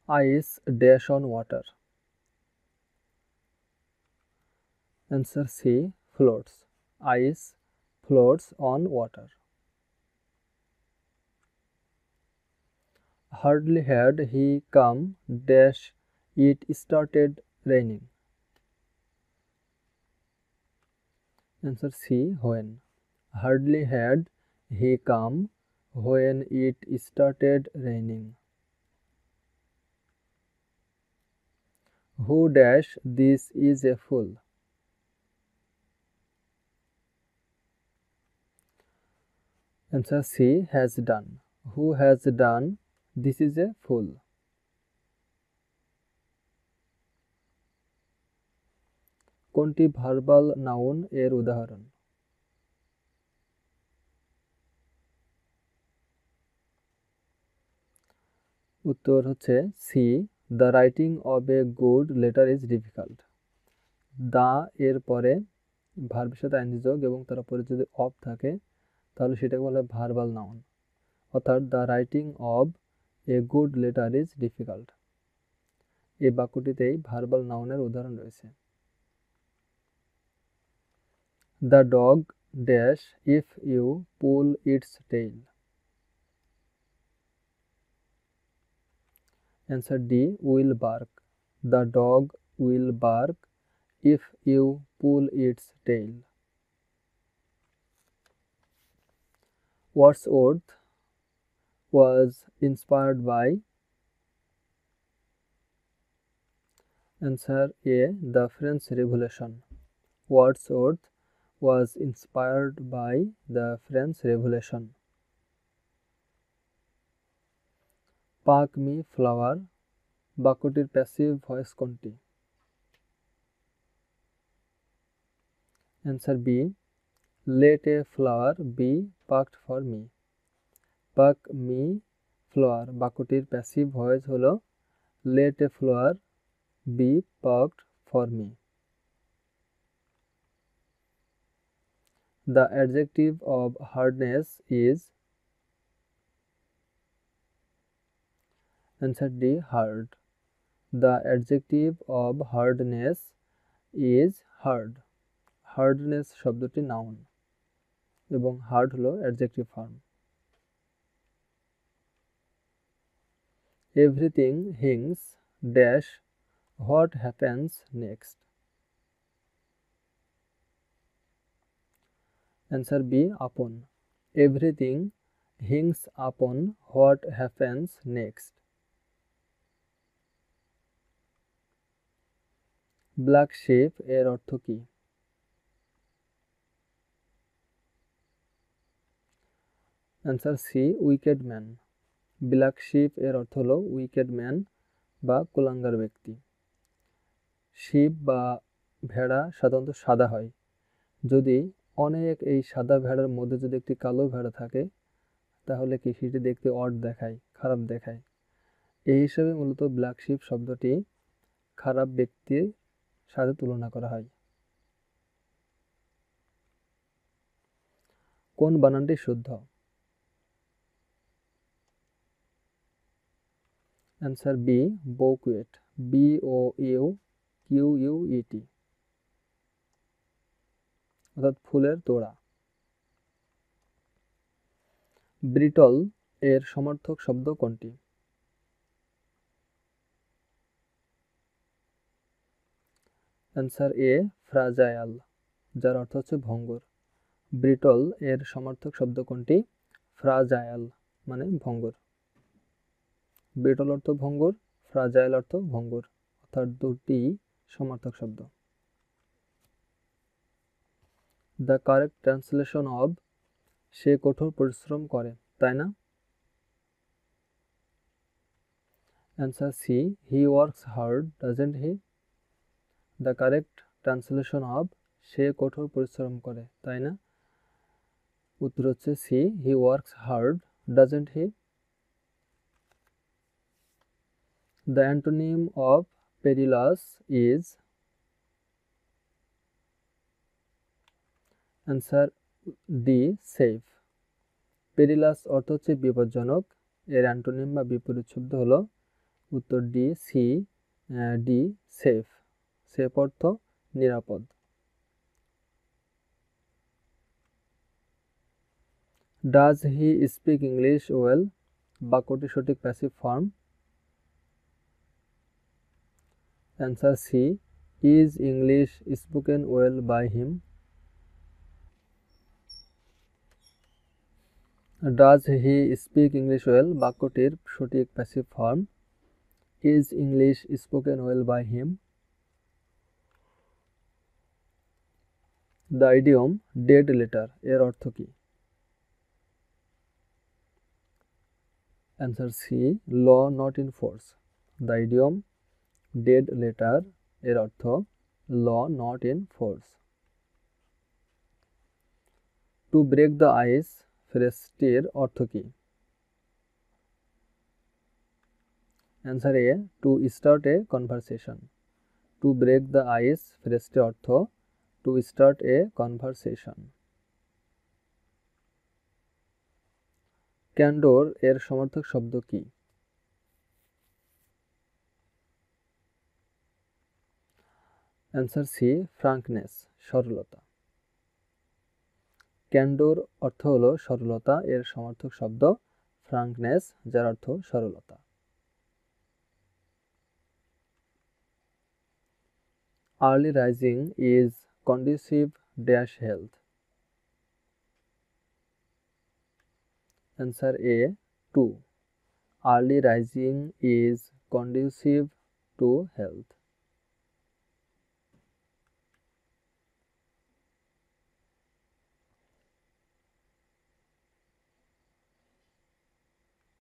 ice dash on water. Answer C, floats. Ice floats on water. Hardly had he come dash it started raining. Answer C, when. Hardly had he come when it started raining. Who dash this is a fool. Answer C, has done. Who has done this is a fool. কোনটি verbal noun এর উদাহরণ? উত্তর হচ্ছে C, the writing of a good letter is difficult. The এর পরে ভার্বের সাথে ING যোগ এবং তার পরে যদি অব থাকে তাহলে সেটাকে বলে ভার্বাল নাউন। অর্থাৎ the writing of a good letter is difficult, এই বাক্যটিতেই ভার্বাল নাউনের উদাহরণ রয়েছে। The dog dash if you pull its tail. Answer D, will bark. The dog will bark if you pull its tail. Wordsworth was inspired by. Answer A, the French Revolution. Wordsworth was inspired by the French Revolution. Pluck me flower বাক্যটির passive voice কোনটি? Answer B, let a flower be plucked for me. Pluck me flower বাক্যটির passive voice হলো let a flower be plucked for me. The adjective of hardness is. Answer D, hard. The adjective of hardness is hard. Hardness শব্দটি noun এবং hard হলো adjective form. Everything hinges dash what happens next. Answer B, upon. Everything hinges upon what happens next. Black sheep এর অর্থ কি? Answer C, wicked man. Black sheep এর অর্থ হলো wicked man বা কুলাঙ্গার ব্যক্তি। শিপ বা ভেড়া সাধারণত সাদা হয়। যদি অনেক এই সাদা ভেড়ার মধ্যে যদি একটি কালো ভেড়া থাকে তাহলে কি সেটি দেখতে অড দেখায়, খারাপ দেখায়। এই হিসাবে মূলত ব্ল্যাক শিপ শব্দটি খারাপ ব্যক্তির সাথে তুলনা করা হয়। কোন বানানটি শুদ্ধ? Answer B, বউকুয়েট। BOUQUET, অর্থাৎ ফুলের তোড়া। ব্রিটল এর সমার্থক শব্দ কোনটি? অ্যান্সার এ, ফ্রাজাইল, যার অর্থ হচ্ছে ভঙ্গুর। ব্রিটল এর সমার্থক শব্দ কোনটি? ফ্রাজাইল মানে ভঙ্গুর। ব্রিটল অর্থ ভঙ্গুর, ফ্রাজাইল অর্থ ভঙ্গুর, অর্থাৎ দুটি সমার্থক শব্দ। দ্য কারেক্ট ট্রান্সলেশন অব সে কঠোর পরিশ্রম করে, তাই না? Answer C, he works hard doesn't he. The correct translation of সে কঠোর পরিশ্রম করে, তাই না? উত্তর হচ্ছে C, he works hard doesn't he. The antonym of perilous is. Answer D, safe. Perilous অর্থ হচ্ছে বিপজ্জনক, এর অ্যান্টোনিম বা বিপরীত শব্দ হলো উত্তর D. C, D safe. Safe অর্থ নিরাপদ। Does he speak English well বাক্যটির সঠিক passive form. Answer C, is English spoken well by him. Does he speak English well বাক্যটির সঠিক passive form. Is English spoken well by him. The idiom dead letter এর অর্থ কি? Answer C, law not in force. The idiom dead letter এর অর্থ law not in force. To break the ice ফ্রেজটির অর্থ কি? Answer A, to start a conversation. To break the ice ফ্রেজটির অর্থ to start a conversation. Candour এর সমার্থক শব্দ কি? অ্যান্সার সি, ফ্রাঙ্কনেস, সরলতা। ক্যান্ডোর অর্থ হলো সরলতা, এর সমার্থক শব্দ ফ্রাঙ্কনেস, যার অর্থ সরলতা। Early rising is conducive dash health. Answer A, to. Early rising is conducive to health.